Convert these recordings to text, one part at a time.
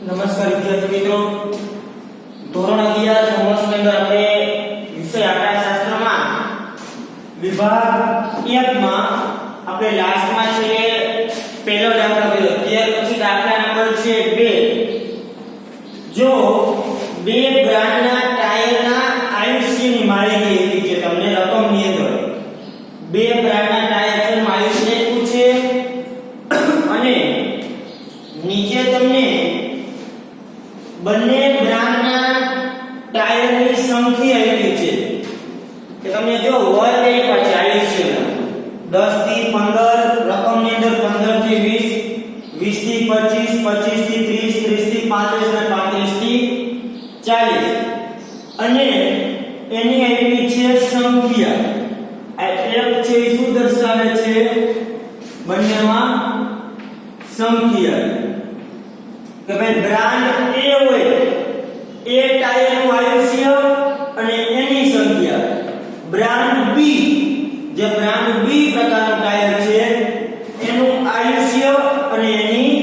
નમસ્કાર વિદ્યાર્થી મિત્રો, ધોરણ 11 કોમર્સ ની અંદર આપણે વિષય આંકડાશાસ્ત્રમાં વિભાગ 1 માં આપણે લાસ્ટ માં છે પહેલો દાખલો કર્યો. ત્યાર પછી દાખલા નંબર છે 2. જો બે બ્રાન્ડના ટાયરના આયુષ્યની માહિતી આપી છે તમને રકમની અંદર. બે બ્રાન્ડના ટાયરનું આયુષ્ય પૂછે અને નીચે તમને બંને બ્રાન્ડના ટાયરની સંખ્યા આપી છે કે તમને જો વર્ગ આપ્યા છે આયુષ્યના 10 થી 15, રકમની અંદર 15 થી 20, 20 થી 25, 25 થી 30, 30 થી 35 અને 35 થી 40 અને એની આપી છે સંખ્યા. આ એક છે એ શું દર્શાવે છે? બંનેમાં સંખ્યા કે ભાઈ બ્રાન્ડ A હોય એ ટાયરનું આયુષ્ય અને એની સંખ્યા. બ્રાન્ડ B, જે બ્રાન્ડ B પ્રકારનું ટાયર છે એનું આયુષ્ય અને એની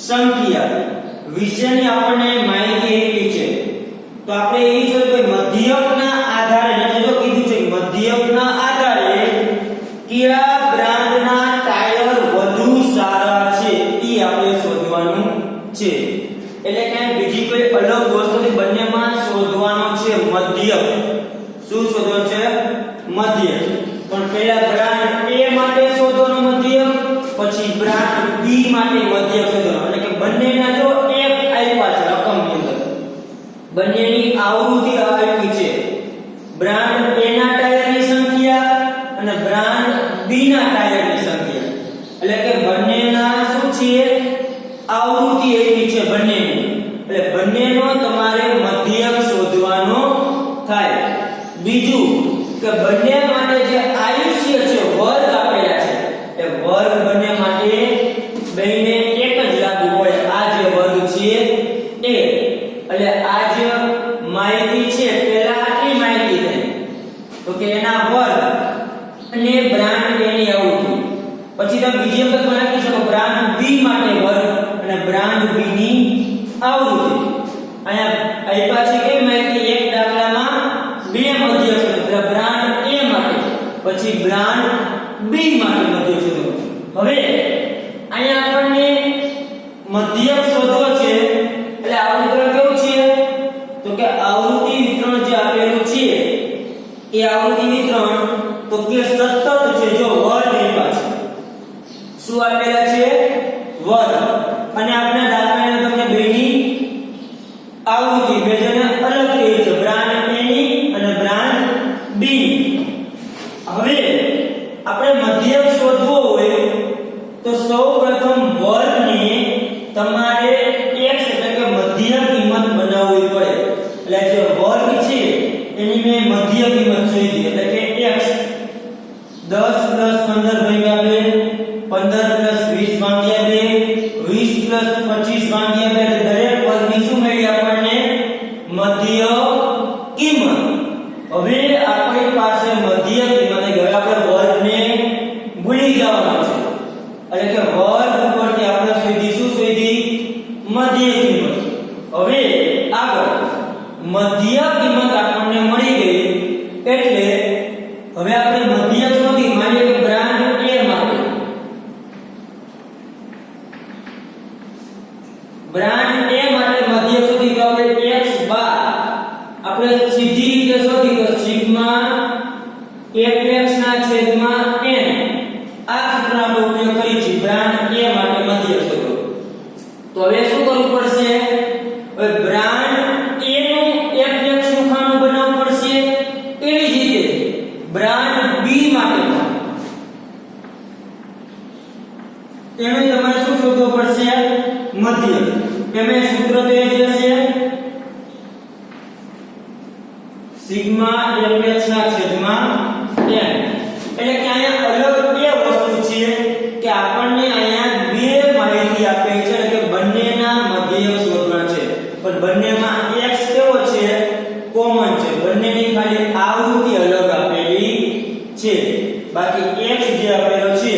સંખ્યા વિશેની આપણને માહિતી આપી છે. તો આપણે એ છે કે મધ્યકના આધારે એટલે જો કીધું છે મધ્યકના આધારે કયા બ્રાન્ડના ટાયર વધુ સારા છે એ આપણે શોધવાનું છે. એટલે કે બીજી કોઈ અલગ વસ્તુથી બંનેમાં શોધવાનો છે મધ્યક. શું શોધવાનો છે? મધ્યક. પણ પહેલા બ્રાન્ડ A માટે શોધવાનો મધ્યક, પછી બ્રાન્ડ B માટે મધ્યક શોધવાનો. એટલે કે બંનેના જો એક આપ્યા છે રકમની અંદર, બંનેની આવૃત્તિ આપી છે. બ્રાન્ડ A ના ટાયરની સંખ્યા અને બ્રાન્ડ B ના ટાયરની સંખ્યા. એટલે કે બંનેના શું છે? આવૃત્તિ આપી છે બંનેની. એટલે બંનેનો તમારે મધ્યક શોધવાનો થાય. બીજું કે બંને માટે જે આયુષ્ય છે વર્ગ આપેલા છે એ વર્ગ બંને માટે બેને એક જ લાગુ પડે. આ જે વર્ગ છે એ એટલે આ જે માહિતી છે પહેલા આટલી માહિતી થઈ તો કે એના વર્ગ અને બ્રાન્ડ એની આવૃત્તિ. પછી તમે બીજી વખત પણ લખી શકો બ્રાન્ડ B માટે વર્ગ અને બ્રાન્ડ B ની આવૃત્તિ. અહીંયા આપ્યા છે કે માહિતી એક દાખલામાં બે મધ્યક છે બ્રાન્ડ A માટે, પછી બ્રાન્ડ B માટે મધ્યક છે. હવે અહીંયા આપણને મધ્યક શોધવો છે એટલે આવૃત્તિ કેવું છે તો કે આવૃત્તિ વિતરણ જે આપેલું છે એ આવૃત્તિ વિતરણ તો કે સતત છે. જો વર્ગ આપ્યા છે, શું આપેલા છે? વર્ગ. અને આપણે દાખલાને તમને બેની આવૃત્તિ બે જણે અલગ કહી છે, બ્રાન્ડ A ની અને બ્રાન્ડ B ની. હવે આપણે મધ્યક શોધવો હોય તો સૌપ્રથમ વર્ગને તમારે x એટલે કે મધ્યક કિંમત બનાવવી પડે. એટલે જે વર્ગ છે એની મેં મધ્યક કિંમત શોધી એટલે કે x 10 + 15 ભાગ્યા 2, 15 + 20 ભાગ્યા 2, 20 + 25 ભાગ્યા 2. દરેક વર્ગની શું મળી આપણને? મધ્યક કિંમત. હવે આપણી પાસે મધ્યક કિંમત હવે આપણે વર્ગને ભૂલી જવાનું છે. એટલે કે વર્ગ ઉપરથી આપણે શોધી શું શોધી? મધ્યક કિંમત. હવે આગળ મધ્યક કિંમત આપણને મળી ગઈ એટલે હવે આપણે મધ્યક શોધી. માની લો કે બ્રાન્ડ A માટે મધ્યક શોધી તો આપણે x બાર આપણે સીધી રીતે શોધી તો સિગ્મા 1x ના છેદમાં n. આ સૂત્ર આપણે ઉપયોગ કરી છે બ્રાન્ડ A માટે મધ્યક શોધો. તો હવે શું કરવું પડશે? હવે બ્રાન્ડ A નું fx નું ખાનું બનાવવું પડશે. એવી જ રીતે બ્રાન્ડ B માટે એનું તમારે શું શોધવું પડશે? મધ્યક. એમાં સૂત્ર તો એ જ હશે સિગ્મા fx ના છેદમાં n. એટલે કે અહીંયા અલગ એ વસ્તુ છે કે આપણને અહીંયા બે માહિતી આપેલી છે કે બંનેના મધ્યક શોધવા છે. પણ બંનેમાં x કેવો છે? કોમન છે. બંનેની ખાલી આવૃત્તિ અલગ આપેલી છે. બાકી x જે આપેલો છે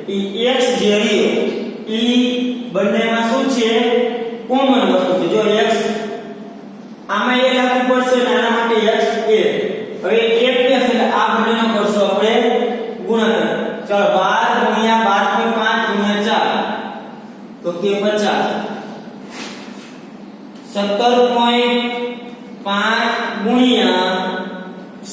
એ x જે રહ્યો એ બંનેમાં શું છે? કોમન વસ્તુ છે. જો x આમાં a લાગુ પડશે અને આના માટે x a. હવે a એટલે આ બંનેનો કરશો આપણે ગુણાકાર. ચાલો 12 ગુણ્યા 12.5 ગુણ્યા 4 તો કે 50. 17.5 ગુણ્યા 7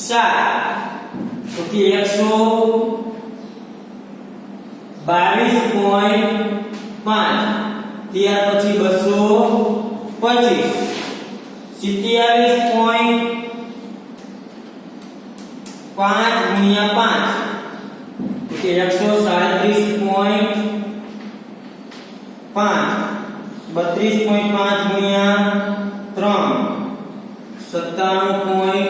તો કે 122.5. ત્યાર પછી 225. 27.5 ગુણ્યા 5 કે 137.5. 32.5 ગુણ્યા 3 97.5.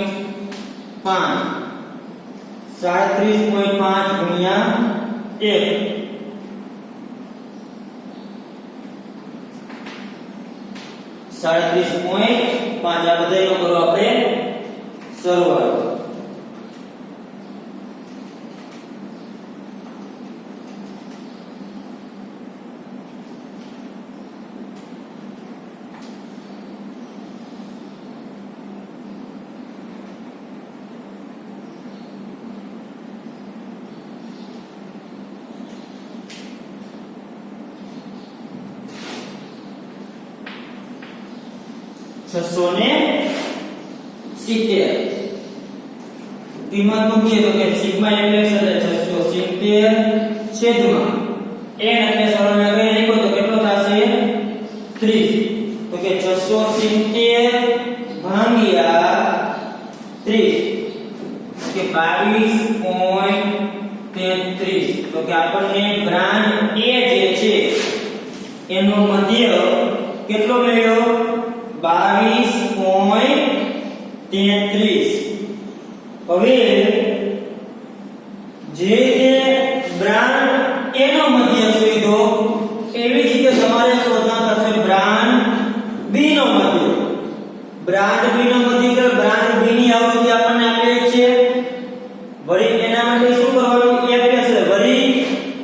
37.5 ગુણ્યા 1 37.5. આ બધાનો કરો આપણે સરવાળો. કિંમત મૂકીએ તો કે સિગ્મા fx એટલે 670 છેદમાં n એટલે સરળમાં કઈ નાખો તો કેટલો થશે 30. તો કે 670 ભાગ્યા 30 કે 22.33. તો કે આપણને બ્રાન્ચ A જે છે એનો મધ્ય કેટલો મળ્યો 22.33. હવે જે બ્રાન્ડ A નો મધ્ય શોધો એવી જ રીતે તમારે શોધવા થશે બ્રાન્ડ B નો મધ્ય. બ્રાન્ડ B નો મધ્ય એટલે બ્રાન્ડ B ની આવૃત્તિ આપણને આપેલી છે. વળી એના માટે શું કરવાનું f એટલે વળી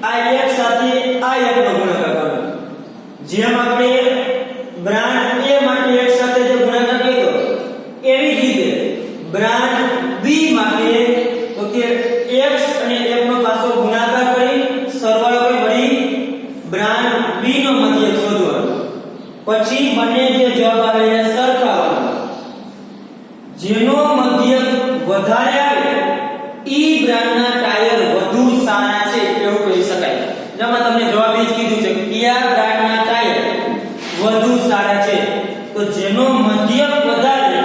આ એક સાથે આ એક નો ગુણાકાર કરવાનો. જેમ આપણે બ્રાન્ડ A માટે એક સાથે જે ગુણાકાર કર્યો એવી જ રીતે બ્રાન્ડ B માટે તો કે x અને f નો પાછો ગુણાકાર કરી સરવાળો કરી વળી બ્રાન્ડ B નો મધ્ય શોધવાનો. પછી બંને જે જવાબ આવે એ સરખાવવાનો. જેનો મધ્ય વધારે આવે ઈ બ્રાન્ડના ટાયર વધુ સારા છે એવું કહી શકાય. જેમાં તમને જવાબ એ જ કીધું છે કયા બ્રાન્ડના ટાયર વધુ સારા છે. તો જેનો મધ્ય વધારે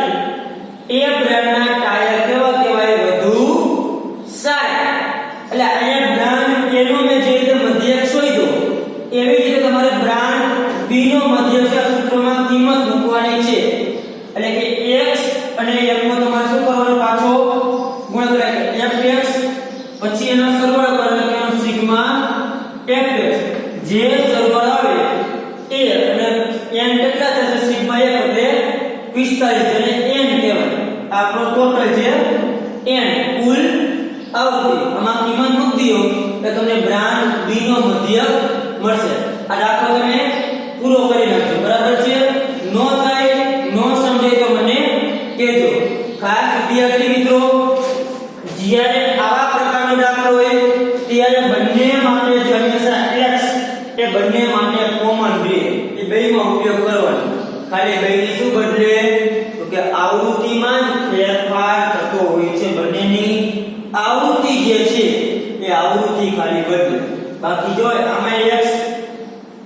એ બ્રાન્ડના ટાયર કેવા કહેવાય વધુ સારા. એટલે અહીંયા બ્રાન્ડ A નો મેં જે રીતે મધ્યક શોધ્યો એવી રીતે તમારે બ્રાન્ડ B નો મધ્યક સૂત્રમાં કિંમત મૂકવાની છે. એટલે કે x અને f માં તમારે શું કરવાનું પાછો ગુણાકાર fx પછી એનો સરવાળો કરવાનો કે એનો સિગ્મા fx. જે સરવાળો આવે એ અને n કેટલા થશે સિગ્મા f એટલે 45 જેને n કહેવાય. આપણો ટોટલ છે n કુલ આવૃત્તિ. આમાં કિંમત મૂકી દો એટલે તમને બ્રાન્ડ B નો મધ્ય મળશે. આ દાખલો તમે પૂરો કરી નાખજો. બરાબર છે? નો થાય નો સમજાય તો મને કહેજો. ખાસ વિદ્યાર્થી મિત્રો જ્યારે આવા પ્રકારનો દાખલો હોય ત્યારે બંને માટે જે હંમેશા x એ બંને માટે કોમન રહે એ બેયમાં ઉપયોગ કરવાનો. ખાલી બેયની શું બદલે તો કે આવૃત્તિમાં ફેરફાર થતો હોય છે. બંનેની આવૃત્તિ જે છે એ આવૃત્તિ ખાલી બદલે. બાકી જો આમાં x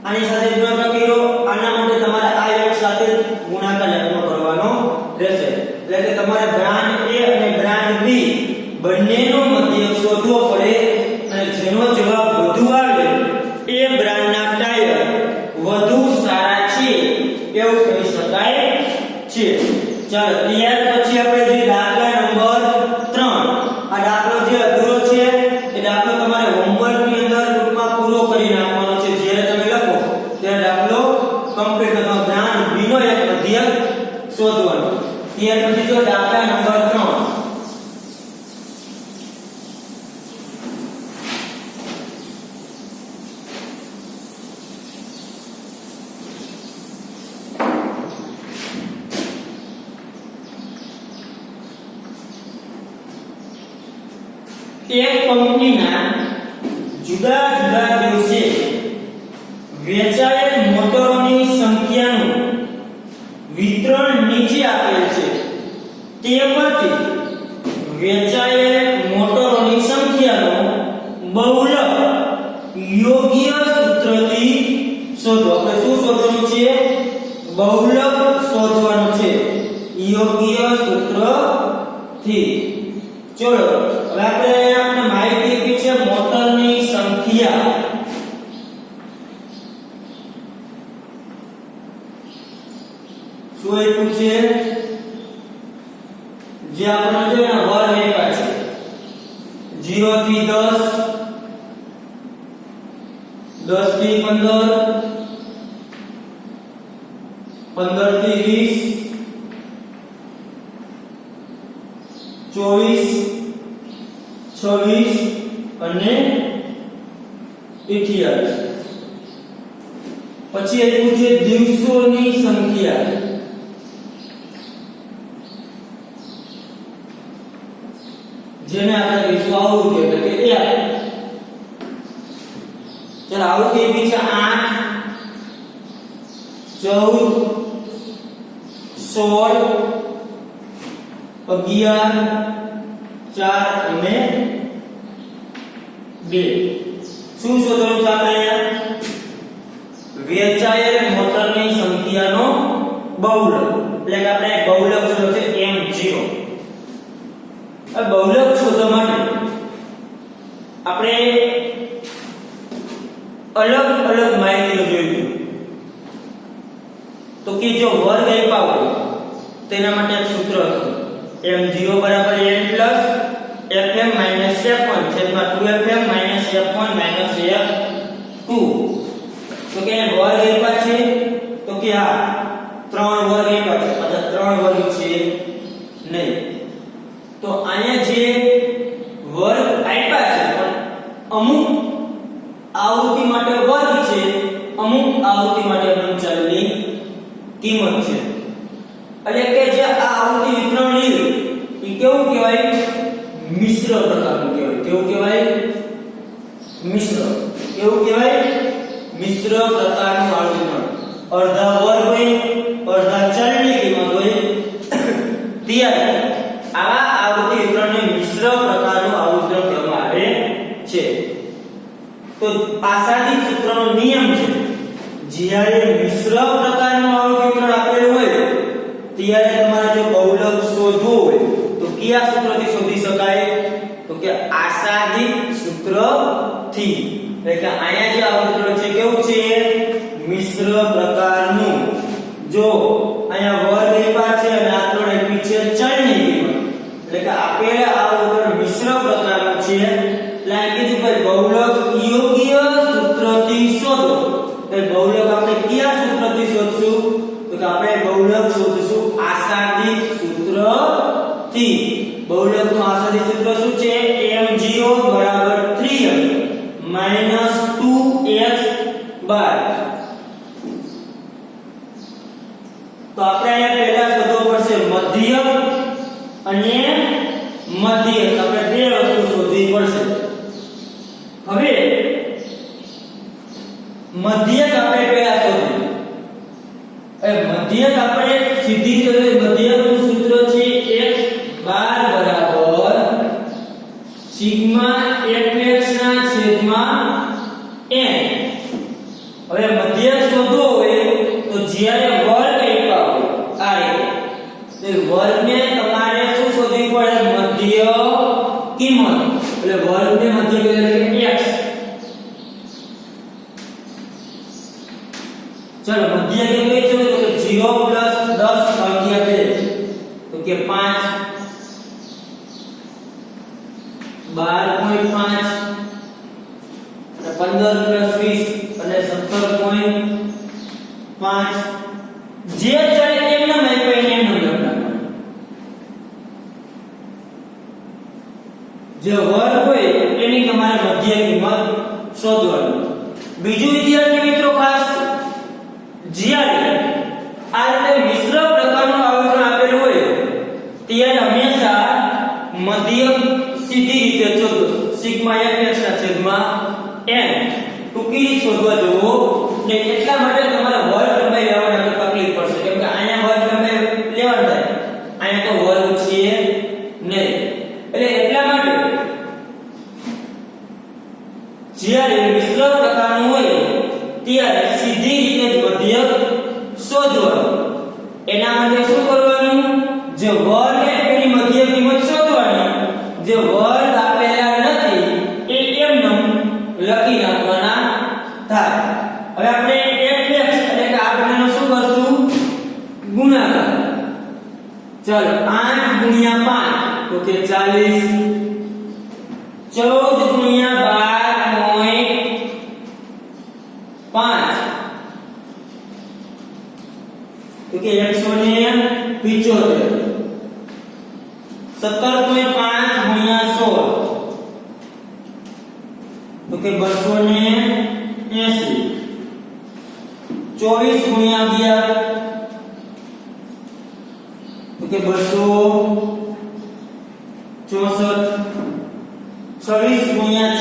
આની સાથે ગુણાકાર કર્યો આના માટે તમારે આ x સાથે ગુણાકાર કરવાનો રહેશે. એટલે કે તમારે બ્રાન્ડ A અને બ્રાન્ડ B બંનેનો મધ્ય શોધવો પડે અને જેનો જવાબ વધુ આવે એ બ્રાન્ડના ટાયર વધુ સારા છે એવું કહી શકાય છે. ચાલો ત્યાર પછી આપણે જે દાખલા નંબર 3 આ દાખલો જે અધૂરો છે એ દાખલો તમારે હોમવર્ક ની અંદર ટૂંકમાં પૂરો કરી નાખવાનો છે. જ્યારે તમે લખો ત્યારે દાખલો કમ્પ્લીટ થવાનો. બ્રાન્ડ B નો એક મધ્યક શોધવાનો. ત્યાર પછી જો દાખલા નંબર એક કંપનીના જુદા જુદા દિવસે વેચાયેલ મોટરોની સંખ્યાનું વિતરણ નીચે આપેલ છે તે પરથી વેચાયેલ મોટરોની સંખ્યાનો બહુલક યોગ્ય સૂત્રથી શોધો. આપણે શું શોધવાનું છે? બહુલક શોધવાનું છે યોગ્ય સૂત્રથી. ચલો હવે આપણે માહિતી આપી છે મોટરની સંખ્યા. શું આપ્યું છે? જે આપણે જો એના વર્ગ આપ્યા છે 0 થી 10, 10 થી 15, 15 થી 20, 24, 26 અને 28. પછી આપ્યું છે દિવસોની સંખ્યા. જેને આપણે કહીશું આવૃત્તિ એટલે કે એક. ચાલો આવૃત્તિ આપી છે 8, 14, 16, 11, 4 અને 2. શું શોધવાનું છે આપણે? વેચાયેલ મોટરની સંખ્યાનો બહુલક. એટલે કે આપણે બહુલક શોધો છે m0. આ બહુલક શોધવા માટે આપણે અલગ અલગ માહિતી જોઈશું. તો કે જો વર્ગ આપ્યા હોય તેના માટે એક સૂત્ર હતું m0 બરાબર n plus fm minus f1 છેદમાં 2fm minus f1 minus f2. તો કે વર્ગ આપ્યા છે તો કે આ ત્રણ વર્ગ આપ્યા છે અથવા ત્રણ વર્ગ છે નહીં. તો અહીંયા જે વર્ગ આપ્યા છે પણ અમુક આવૃત્તિ માટે વર્ગ છે, અમુક આવૃત્તિ માટે અનંતચાલની કિંમત છે. એટલે કે જે આ આવૃત્તિ વિતરણ લીધું એ કેવું કહેવાય? મિશ્ર પ્રકારનું કહેવાય. કેવું કહેવાય? મિશ્ર. કેવું કહેવાય? મિશ્ર પ્રકારનું આવૃત્તિ વિતરણ. અડધા વર્ગ હોય, અડધા ચલની કિંમત હોય. ત્યારે આવા આવૃત્તિ વિતરણને મિશ્ર પ્રકારનું આવૃત્તિ વિતરણ કહેવામાં આવે છે. તો આસાદી સૂત્રનો નિયમ છે જ્યારે મિશ્ર પ્રકારનું આવૃત્તિ વિતરણ આપેલું હોય ત્યારે તમારે જો બહુલક શોધવું હોય તો કયા સૂત્રથી શોધી શકાય? તો કે આસાદી સૂત્રથી. એટલે કે અહીંયા જે આવૃત્તિ વિતરણ છે કેવું છે? મિશ્ર પ્રકારનું. જો અહીંયા વર્ગ આપ્યા છે અને આ ત્રણ આપી છે ચલની કિંમત. એટલે કે આપેલા આવૃત્તિ મિશ્ર પ્રકારનું છે. એટલે આ કીધું કે બહુલક યોગ્ય સૂત્રથી શોધો. તો બહુલક આપણે કયા સૂત્રથી શોધશું? તો કે આપણે બહુલક શોધીશું આસાદી સૂત્રથી. બહુલકનું આસાદી સૂત્ર શું છે? m0 બરાબર 3m માઈનસ 2x બાર. તો આપણે અહીંયા પહેલા શોધવો પડશે મધ્યક અને મધ્યક. આપણે બે વસ્તુ શોધવી પડશે. હવે મધ્યક આપણે પહેલા શોધીએ. મધ્યક આપણે સીધી રીતે મધ્યકનું સૂત્ર છે x બાર બરાબર સિગ્મા fx ના છેદમાં n. હવે મધ્યક શોધવો હોય તો જ્યારે વર્ગ આપ્યા હોય આ રીતે તો વર્ગને તમારે શું શોધવી પડે? મધ્ય કિંમત. એટલે વર્ગને મધ્ય કિંમત એટલે કે x. ચલો મધ્ય કિંમત કઈ છે? તો કે 0 પ્લસ 10 ભાગ્યા 2 તો કે 5, 12.5 15 પ્લસ 20 અને 17.5. જે ચલે એમના મેં કોઈ એમ લખવાનું. જે વર્ગ હોય એની તમારે મધ્ય કિંમત શોધવાની. બીજું વિદ્યાર્થી મિત્રો ખાસ જ્યારે આ રીતે મિશ્ર પ્રકારનું આવૃત્તિ આપેલું હોય ત્યારે હંમેશા મધ્યક સીધી રીતે સિગ્મા fx ના છેદમાં n ટૂંકી રીત શોધવા જુઓ ને એટલા માટે તમારે વર્ગ લંબાઈ લેવાની તકલીફ પડશે કેમ કે અહીંયા વર્ગ લંબાઈ લેવાનું થાય અહીંયા તો વર્ગ છે નહીં એટલે એટલા માટે જ્યારે મિશ્ર પ્રકારનું હોય ત્યારે સીધી રીતે મધ્યક શોધવાનું એના માટે શું કરવાનું જે વર્ગ એની મધ્યક કિંમત શોધવાની જે વર્ગ આપેલા નથી એ એમનેમ લખી નાખવાના થાય હવે આપણે fx એટલે કે આ બંનેનો શું કરશું ગુણાકાર ચાલો 8 ગુણ્યા 5 તો કે 40 14 ગુણ્યા 12.5 તો કે 175 17.5 ગુણ્યા 16 તો કે 280 24 ગુણ્યા 11 તો કે 264 26 ગુણ્યા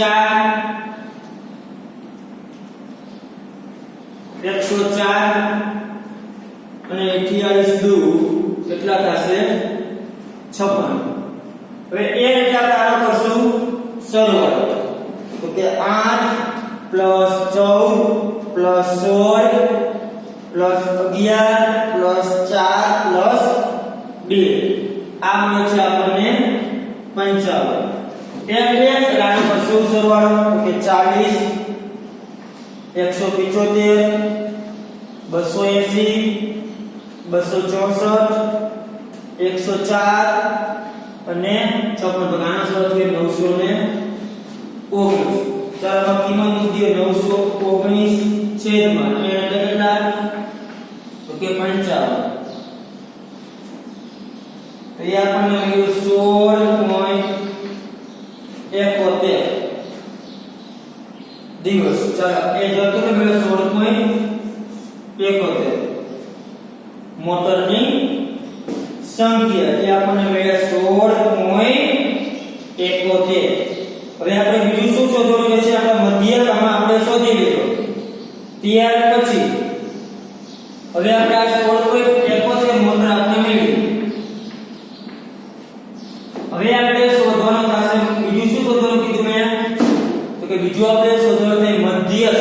4 104 અને 28 દુ કેટલા થશે 56 હવે એ એટલા તારો કરશું સરવાળો તો કે 8 + 14 + 16 + 11 + 4 + 2 આ મળે છે આપણને 55 fx લાનો કરશું સરવાળો તો કે 40 175 280 264 104 અને 56 તો આના સરવાળો છે 919 ચાલો કિંમત મૂકીએ 919 છેદમાં એટલે કેટલા તો કે 55 તો એ આપણને મળ્યું 16.71 દિવસ ચાલો એ જો તો મળ્યો 16.71 મોટરની સંખ્યા એ આપણને મળ્યા 16.71 હવે આપણે બીજું શું શોધવાનું છે આપણે મધ્યકમાં આપણે શોધી લીધો ત્યાર પછી હવે આપણે આ 16.71 મોટર આપણે મેળવ્યું હવે આપણે શોધવાનું થશે બીજું શું શોધવાનું કીધું મેં તો કે બીજું આપણે શોધવાનું થાય મધ્યક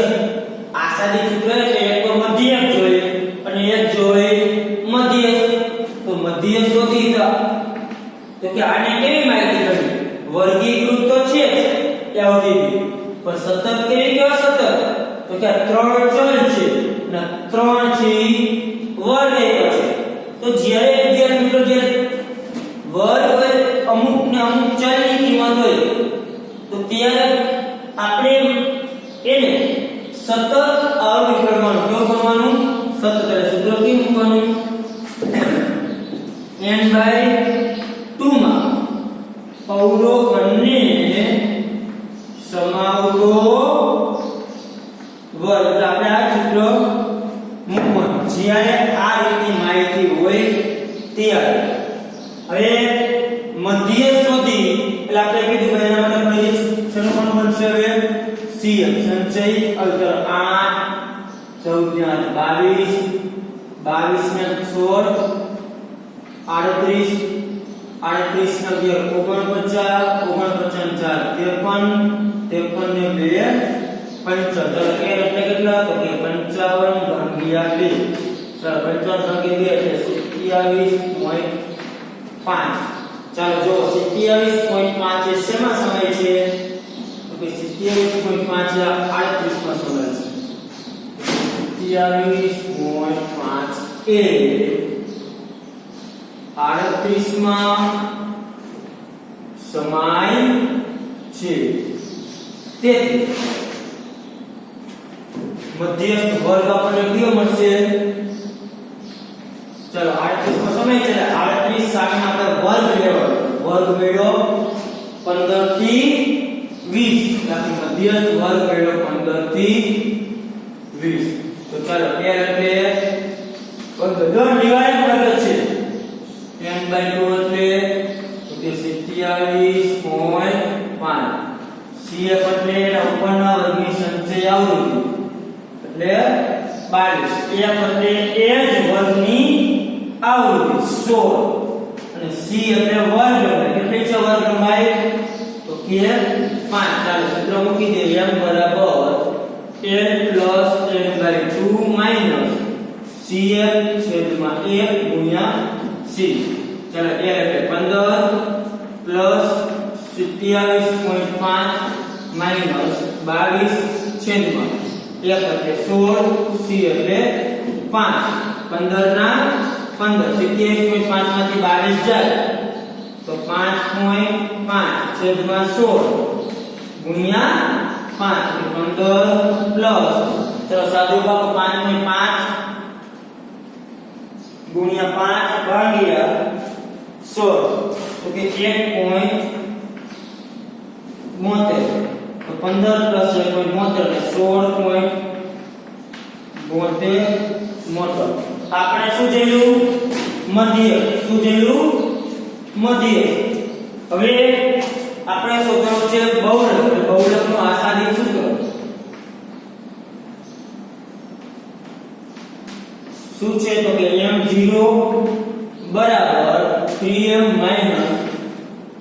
આસાદી સૂત્ર એટલે એક તો મધ્યક જોઈએ અને એક જોઈએ મધ્યક તો મધ્યક શોધી તો કે આને કેવી માહિતી કરી વર્ગીકૃત તો છે કે આવતી પણ સતત કેવી કેવા સતત તો કે ત્રણ ચલ છે અને ત્રણ છે વર્ગ એક છે તો જ્યારે વિદ્યાર્થી મિત્રો જે વર્ગ હોય અમુક ને અમુક ચલની કિંમત હોય તો ત્યારે આપણે એને સતત અવયવ કરવાનું કેવું કરવાનું સતત એટલે સૂત્ર કેવું મૂકવાનું n/2 માં અવલોકનને સમાવતો વર્ગ એટલે આપણે આ સૂત્ર મૂકવાનું જ્યારે આ રીતની માહિતી હોય ત્યારે હવે મધ્ય શોધી એટલે આપણે કીધું કે એના માટે પહેલી સમીકરણ બનશે હવે CM સંચય અવતર 8 14 22 ને 16 38 38 ને 49 49 4 53 ને 2 75 એટલે કેટલા તો કે 55 ભાગ્યા 2 ચાલો 55 ભાગ્યા 2 એટલે 27.5 ચાલો જો 27.5 એ શેમાં સમય છે તો કે 27.5 આ 38 માં સમય છે 27.5 એ 38 માં સમાય છે તેથી મધ્યસ્થ વર્ગ આપણને કયો મળશે ચલો 38 માં સમય છે 38 સામે આપણે વર્ગ લેવાનો વર્ગ મેળ્યો 15 થી 20 એટલે મધ્યસ્થ વર્ગ મેળ્યો 15 થી 20 તો ચાલો n એટલે 15 નો ડિવાઇડ વર્ગ છે n/2 એટલે તો કે 27.5 આવૃત્તિ એટલે 22 f એટલે એ જ વર્ગની આવૃત્તિ 16 અને c એટલે વર્ગ લંબાઈ કેટલી છે વર્ગ લંબાઈ તો કે 5 ચાલો સૂત્ર મૂકી દે m બરાબર l plus n/2 minus cl છેદમાં 1 ગુણ્યા c ચાલો l એટલે 15 plus 27.5 minus 22 છેદમાં 1 એટલે 16 c એટલે 5 15 ના 15 27.5 માંથી 22 જાય તો 5.5 છેદમાં 16 ગુણ્યા 5 15 પ્લસ ચલો સાદો ભાગ 5.5 ગુણ્યા 5 ભાગ્યા 16 તો કે 1.72 તો 15 પ્લસ 1.72 એટલે 16.72 આપણે શું જોયું મધ્ય શું જોયું મધ્ય હવે આપણે શોધવાનું છે બહુલક બહુલકનું આસાદી સૂત્ર શું છે તો કે m0 બરાબર 3m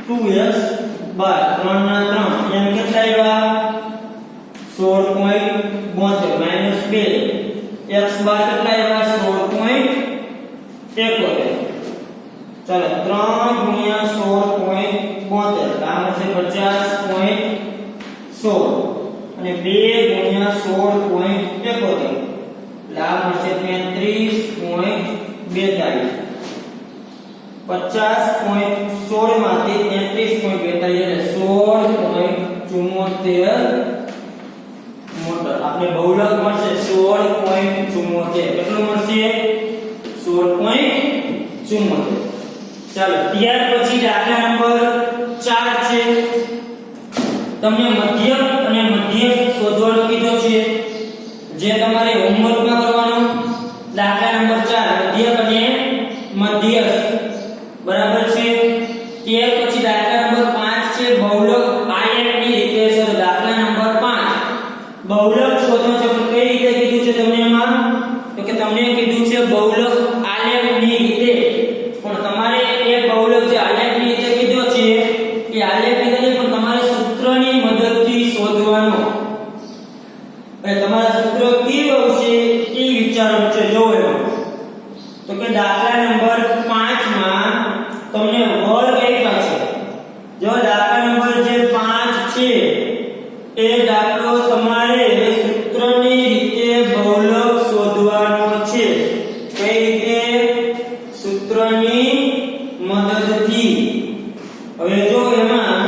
2x બાર 3 ના 3 m કેટલા આવ્યા 16.72 2 x બાર કેટલા આવ્યા 16.71 ચાલો 3 ગુણ્યા 16.72 આમ છે 50.16 અને 2 ગુણ્યા 16.71 લાભ મળશે 33.42 50.16 માંથી 33.42 એટલે 16.74 મોટર આપણે બહુલક મળશે 16.74 કેટલું મળશે 16.74 ચાલો ત્યાર પછી દાખલા નંબર 4 છે તમને મધ્યક અને મધ્યક શોધવાનું કીધો છે જે તમારે હોમવર્કમાં કરવાનો દાખલા નંબર 4 મધ્યક અને મધ્યક બરાબર છે ત્યાર પછી દાખલા નંબર 5 છે બહુલક આયતની રીતે છે દાખલા નંબર 5 બહુલક શોધો છે પણ કઈ રીતે કીધું છે તમને એમાં તો કે તમને કીધું છે બહુલક આલેખની રીતે પણ તમારે એ બહુલક જે આલેખની રીતે કીધો છે એ આલેખની રીતે પણ તમારે સૂત્રની મદદથી શોધવાનો એટલે તમારા સૂત્ર કેવું આવશે એ વિચારવાનું છે જો એમાં તો કે દાખલા નંબર 5 માં તમને વર્ગ આપ્યા છે જો દાખલા નંબર જે 5 છે એ દાખલો તમારે સૂત્રની રીતે બહુલક શોધવાનો છે કઈ રીતે સૂત્રની મદદથી હવે જો એમાં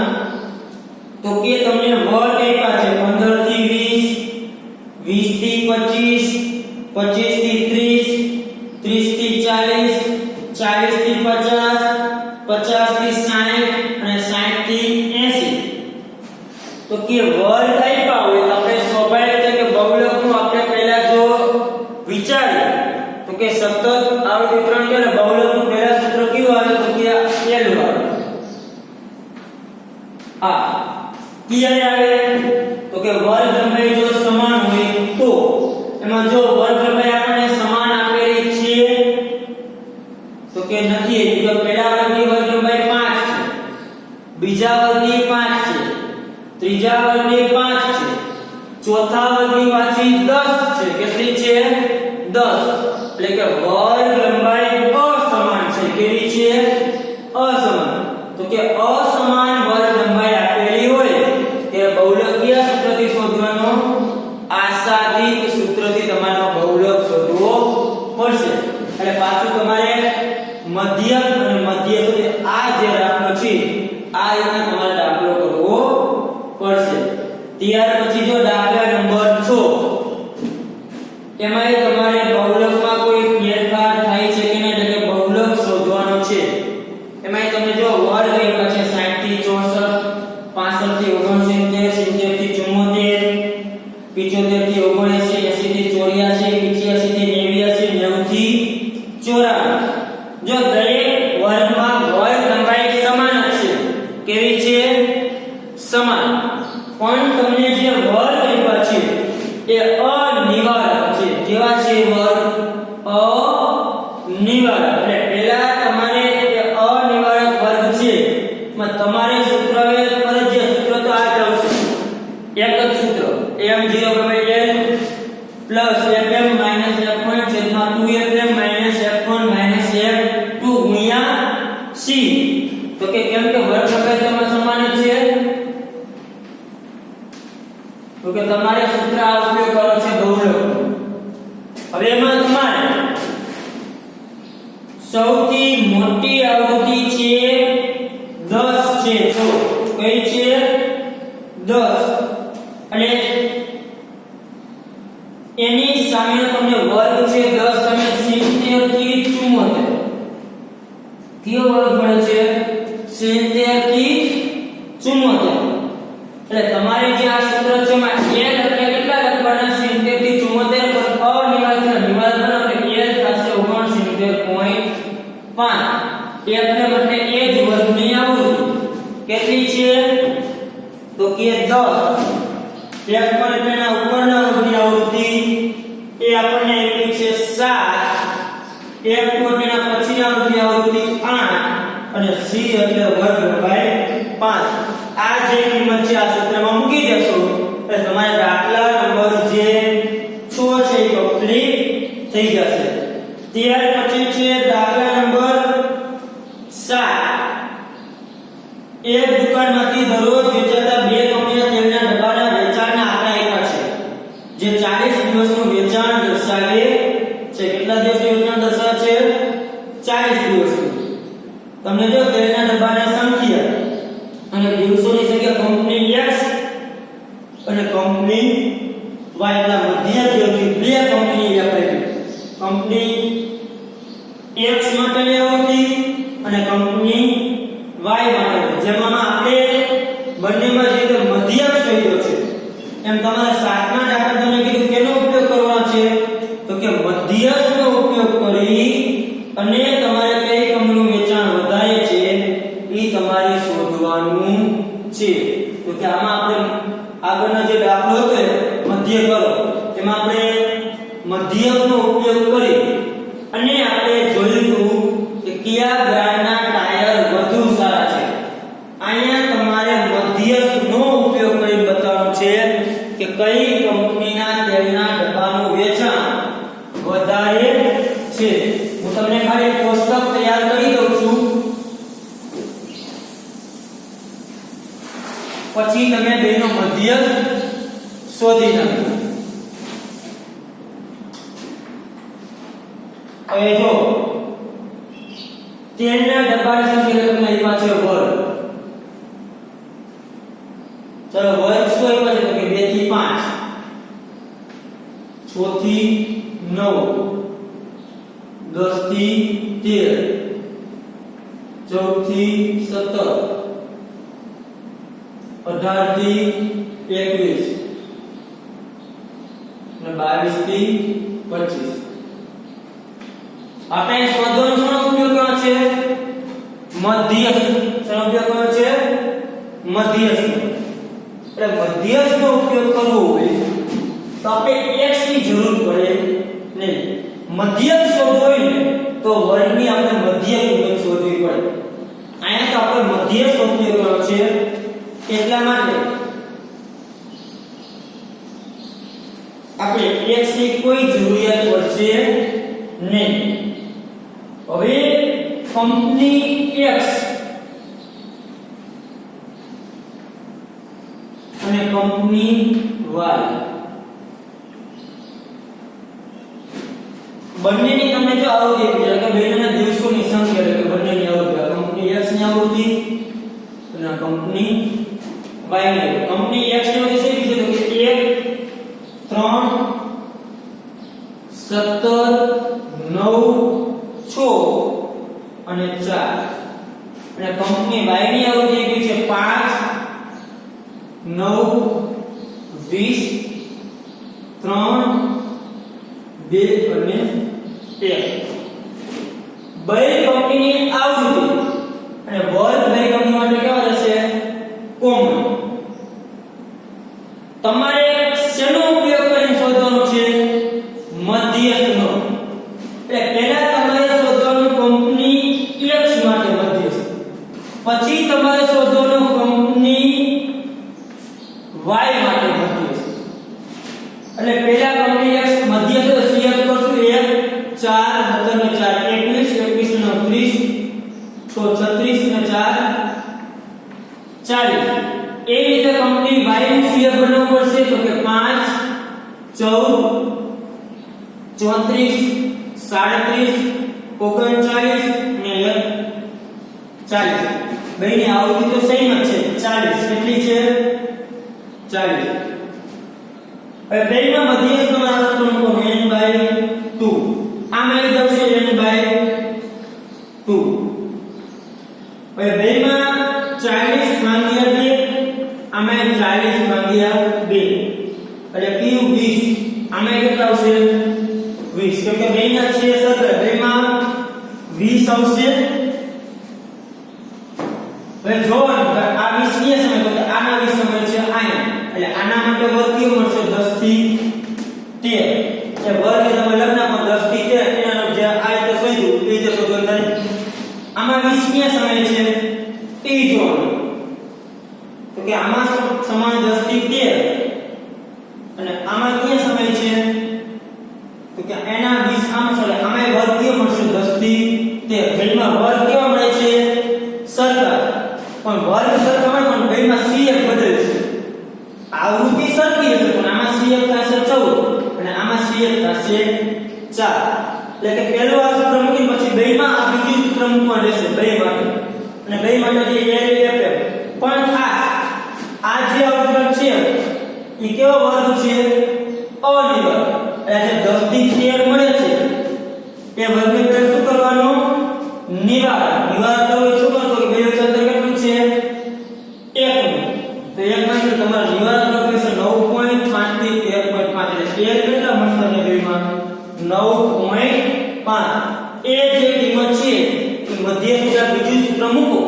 તો કે તમને વર્ગ આપ્યા છે 15 થી 20 20 થી 25 25 થી 30 30 થી 40 40 થી 50 50 થી 60 અને 60 થી 80 તો કે વર્ગ આપ્યા હોય તો આપણે સ્વાભાવિક છે કે બહુલકનું આપણે પહેલા જો વિચારીએ તો કે સતત આવૃત્તિ વિતરણ કે બહુલકનું પહેલા સૂત્ર કયું આવે તો કે પહેલું આવે આ ક્યારે આવે તો કે વર્ગ લંબાઈ જો સમાન હોય તો એમાં જો વર્ગ લંબાઈ આપણને સમાન આપેલી છે તો કે નથી જો પહેલા વર્ગની વર્ગ લંબાઈ 5 છે બીજા વર્ગની 5 છે ત્રીજા વર્ગની 5 છે ચોથા વર્ગની પાછી 10 છે કેટલી છે 10 એટલે કે વર્ગ લંબાઈ અસમાન છે કેવી છે અસમાન તો કે અસમાન વર્ગ લંબાઈ આપેલી હોય કે બહુલકીય સૂત્રથી શોધવાનો આસાદિક સૂત્રથી તમારે બહુલક શોધવો પડશે એટલે પાછું તમારે મધ્યક અને મધ્યક આ જે દાખલો છે આ રીતના તમારે દાખલો કરવો પડશે ત્યાર પછી જો દાખલા નંબર 6 એમાં તમારે બહુલકમાં કોઈ ફેરફાર થાય છે કે નહીં એટલે બહુલક શોધવાનો છે એમાં તમને જો વર્ગ આપ્યા છે 60 થી 64 65 થી 69 75 થી 79 80 થી 84 90 થી 84 જો દરેક વર્ગમાં વર્ગ લંબાઈ સમાન જ છે કેવી છે સમાન પણ તમને જે વર્ગ આપ્યા છે એ અનિવાર્ય છે. કેવા છે વર્ગ? અનિવાર્ય. એટલે પહેલા તમારે અનિવાર્ય વર્ગ છે માં તમારે સૂત્ર ફરજિયાત સૂત્ર તો આ જ આવશે. એક જ સૂત્ર m0/l plus fm minus f1 છેદમાં 2fm minus f1 minus f2 ગુણ્યા c. તો કે કેમ કે વર્ગ સંખ્યા સમાન જ છે તો કે તમારે સૂત્ર આ ઉપયોગ કરવાનો છે ગૌરવ. હવે એમાં તમારે સૌથી મોટી આવૃત્તિ છે 10 છે. તો કઈ છે? 10. અને એની સામે તમને વર્ગ છે 10 સામે 70 થી 74. કયો વર્ગ મળે છે? 70 થી 74. એટલે તમારે જે આ સૂત્ર છે માં l એટલે કેટલા લખવાના? 70 થી 74 પર અનિવાર્ય નિવાર્ય એટલે l થશે 69.5. f ને બદલે એ જ વર્ગની આવૃત્તિ કેટલી છે? તો કે 10. f પર એટલે ના ઉપરના વર્ગની આવૃત્તિ એ આપણને આપી છે 7. f પર એના પછીના વર્ગની આવૃત્તિ 8 અને c એટલે વર્ગ ભાઈ 5. આ જે કિંમત છે આ સૂત્રમાં મૂકી દેશો એટલે તમારે દાખલા નંબર જે 6 છે એ કમ્પ્લીટ થઈ જશે. ત્યાર પછી છે દાખલા નંબર 7. એક દુકાનમાંથી દરરોજ વેચાતા બે કંપનીના તેલના ડબ્બાના વેચાણના આંકડા આપ્યા છે જે 40 દિવસનું વેચાણ દર્શાવે છે. કેટલા દિવસનું વેચાણ દર્શાવે છે? 40 દિવસનું. તમને જો તેલના ડબ્બાની સંખ્યા અને દિવસોની સંખ્યા કંપની X અને કંપની Y ના મધ્યવર્તી બે કંપની આપેલી. કંપની X માટેની આવૃત્તિ અને કંપની Y માટે, જેમાં આપણે બંનેમાં જે મધ્યક શોધ્યો છે એમ તમારે સાતમા દાખલા તમને કીધું કેનો ઉપયોગ કરવાનો છે? તો કે મધ્યકનો ઉપયોગ કરી અને તમારે કઈ કંપનીનું વેચાણ વધારે છે એ તમારે શોધવાનું છે. તો કે આમાં આપણે આગળનો જે દાખલો હતો મધ્યક કરો એમાં આપણે મધ્યકનો ઉપયોગ કરી અને આપણે જોયું કે કયા બ્રાન્ડના ટાયર વધુ સારા છે. અહીંયા તમારે મધ્યકનો ઉપયોગ કરી બતાવવાનું છે કે કઈ કંપનીના તેલના ડબ્બાનું વેચાણ વધારે છે. હું તમને ખાલી કોષ્ટક તૈયાર કરી દઉં છું પછી તમે બેનો મધ્યક શોધી નાખો. હવે જો તેલના ડબ્બાની સંખ્યા તમને આપ્યા છે વર્ગ. ચલો વર્ગ શું આપ્યા છે? તો કે 2 થી 5, 6 થી 9, 10 થી 13, 14 થી 17, 18 થી 21 અને 22 થી 25. આપણે શોધવાનો શેનો ઉપયોગ કરવાનો છે? મધ્યક. શેનો ઉપયોગ કરવાનો છે? મધ્યક. એટલે મધ્યકનો ઉપયોગ કરવો હોય તો આપણે x ની જરૂર પડે નહીં. મધ્યક શોધવો હોય ને તો વર્ગની આપણે મધ્યક કિંમત શોધવી પડે. અહીંયા તો આપણે મધ્યક ઉપયોગ કરવાનો છે એટલા માટે આપણે x ની કોઈ જરૂરિયાત પડશે નહીં. હવે કંપની X અને કંપની Y બંનેની તમને જો આવૃત્તિ એટલે કે બંનેના દિવસોની સંખ્યા એટલે કે બંનેની આવૃત્તિ કંપની X ની આવૃત્તિ અને કંપની Y ની. કંપની X ની આવૃત્તિ શું છે? તો કે 1 3 17 9 6 અને 4 અને કંપની Y ની આવૃત્તિ આપી છે 5 9 20 3 2 અને 1. બે કંપનીની આવૃત્તિ અને વર્ગ બે કંપની માટે કેવા રહેશે? કોમન. તમારે શેનો ઉપયોગ કરીને શોધવાનો એ રીતે કંપની Y નું CF બનાવવું પડશે તો કે 5 14 34 37 ને 40 બેની આવૃત્તિ તો સેમ જ છે 40 કેટલી છે 40 હવે બેમાં મધ્યસ્થ તમારા સૂત્ર મૂકો n/2 આમાં આવી જશે n/2 હવે બેમાં 40 ભાગ્યા 2 આમાં 40 ભાગ્યા 2 એટલે કયું 20 આમાં કેટલા આવશે 20 કેમ કે બેના છે સરખા બેમાં 20 આવશે હવે જો આ 20 ની સમય તો આના 20 સમય છે આયા એટલે આના માટે વર્ગ કેવો મળશે 10 થી 13 એ વર્ગ તમે લખના 10 થી 13 એનો જે આ તો શોધ્યું એ જે શોધવાનું થાય આમાં 20 ની સમય છે એ જોવાનું તો કે આમાં સમાન 10 થી 13 અને આમાં કયો સમય છે તો કે એના 20 આમાં છે આમાં વર્ગ કેવો મળશે 10 થી 13 બેમાં વર્ગ કેવો મળે છે સરખા પણ વર્ગ સરખા મળે પણ બેમાં CF બદલે છે આવૃત્તિ સરખી હશે પણ આમાં CF થશે 14 અને આમાં CF થશે 4 એટલે કે પહેલો આ સૂત્ર મૂકીને પછી બેમાં આ બીજું સૂત્ર મૂકવાનું રહેશે બે માટે અને બે માટે જે LF પણ ખાસ આ જે અવકલન છે એ કેવો વર્ગ છે અનિર્વર એટલે 10 થી 13 મળે છે એ વર્ગને પહેલા શું કરવાનું નિવારણ કરવું શું કરતો કે બે વચ્ચે અંતર કેટલું છે 1 તો 1 માં તમારું નિવારણ કરવું છે 9.5 થી 13.5 એટલે 13 કેટલા મળશે તમને બેમાં 9.5 એ જે કિંમત છે એ મધ્યસ્થ બીજું સૂત્ર મૂકો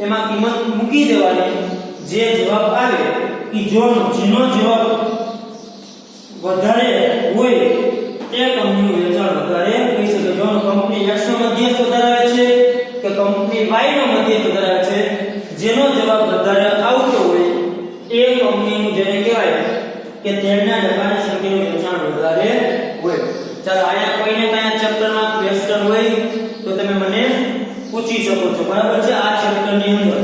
એમાં કિંમત મૂકી દેવાની જે જવાબ આવે એ જેનો જવાબ વધારે હોય એ કંપનીનું વેચાણ વધારે થઈ શકે જો કંપની X નો મધ્યસ્થ વધારે છે કે કંપની Y નો મધ્યસ્થ વધારે છે જેનો જવાબ વધારે આવતો હોય એ કંપનીનું જેને કહેવાય કે તેમના ડબ્બાની સંખ્યાનું વેચાણ વધારે હોય ચાલો આયા કોઈને કયા ચેપ્ટરમાં ક્વેશ્ચન હોય તો તમે મને પૂછી શકો છો બરાબર છે આ ચેપ્ટરની અંદર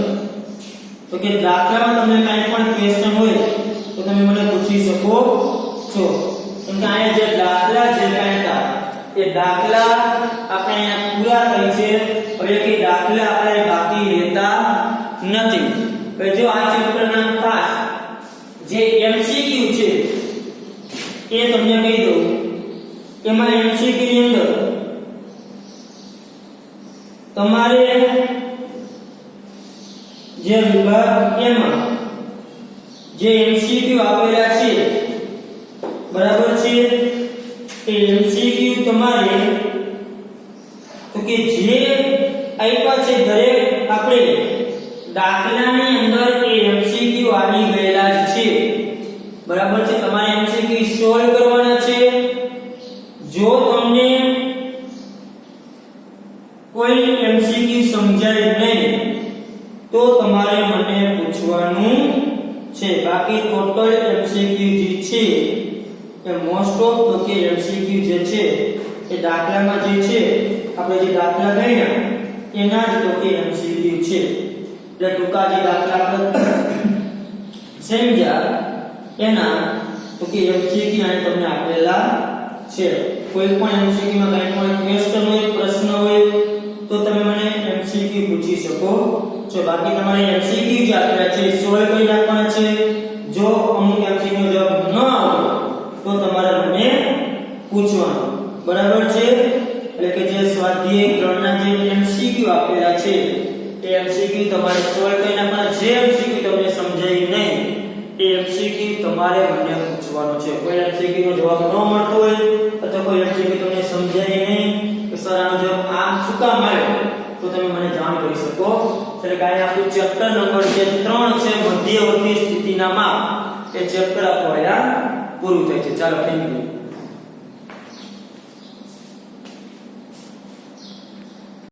તો કે દાખલામાં તમને કાઈ પણ ક્વેશ્ચન હોય તો તમે મને પૂછી શકો છો કેમ કે આ જે દાખલા જે કાઈ હતા એ દાખલા આપણે અહીંયા પૂરા થઈ છે હવે કે દાખલા આપણે બાકી રહેતા નથી હવે જો આ ચેપ્ટરના ખાસ જે MCQ છે એ તમને કહી દઉં એમાં MCQ ની અંદર તમારે જે વિભાગ એમાં જે MCQ આપેલા છે બરાબર છે એ MCQ તમારે તો કે જે આપ્યા છે દરેક આપણે દાખલાની અંદર એ MCQ આવી ગયેલા છે બરાબર છે તમારે MCQ સોલ્વ કરવાના છે જો તમને કોઈ MCQ સમજાય નહીં તો તમારે મને પૂછવાનું છે બાકી ટોટલ MCQ જે છે એ મોસ્ટ ઓફ તો કે MCQ જે છે એ દાખલામાં જે છે આપણે જે દાખલા ગણ્યા એના જ તો કે MCQ છે એટલે ટૂંકા જે દાખલા આપણે સમજ્યા એના તો કે MCQ અહીં તમને આપેલા છે કોઈ પણ MCQ માં કંઈ પણ ક્વેશ્ચન હોય પ્રશ્ન હોય તો તમે મને MCQ પૂછી શકો છો બાકી તમારે MCQ જે આપેલા છે સોલ્વ કરી નાખવાના છે જો અમુક MCQ નો જવાબ ન આવે તો તમારે મને પૂછવાનું બરાબર છે એટલે કે જે સ્વાધ્યાય 3 ના જે MCQ આપેલા છે એ MCQ તમારે સોલ્વ કરી નાખવાના જે MCQ તમને સમજાય નહીં એ MCQ તમારે મને પૂછવાનો છે કોઈ MCQ નો જવાબ ન મળતો હોય અથવા કોઈ MCQ તમને સમજાય નહીં કે સર આનો જવાબ આમ શું કામ આવ્યો તો તમે મને જાણ કરી શકો એટલે કે આ આપણું ચેપ્ટર નંબર જે 3 છે મધ્યવર્તી સ્થિતિના માપ એ ચેપ્ટર આપણું અહીંયા પૂરું થાય છે ચાલો થેન્ક યુ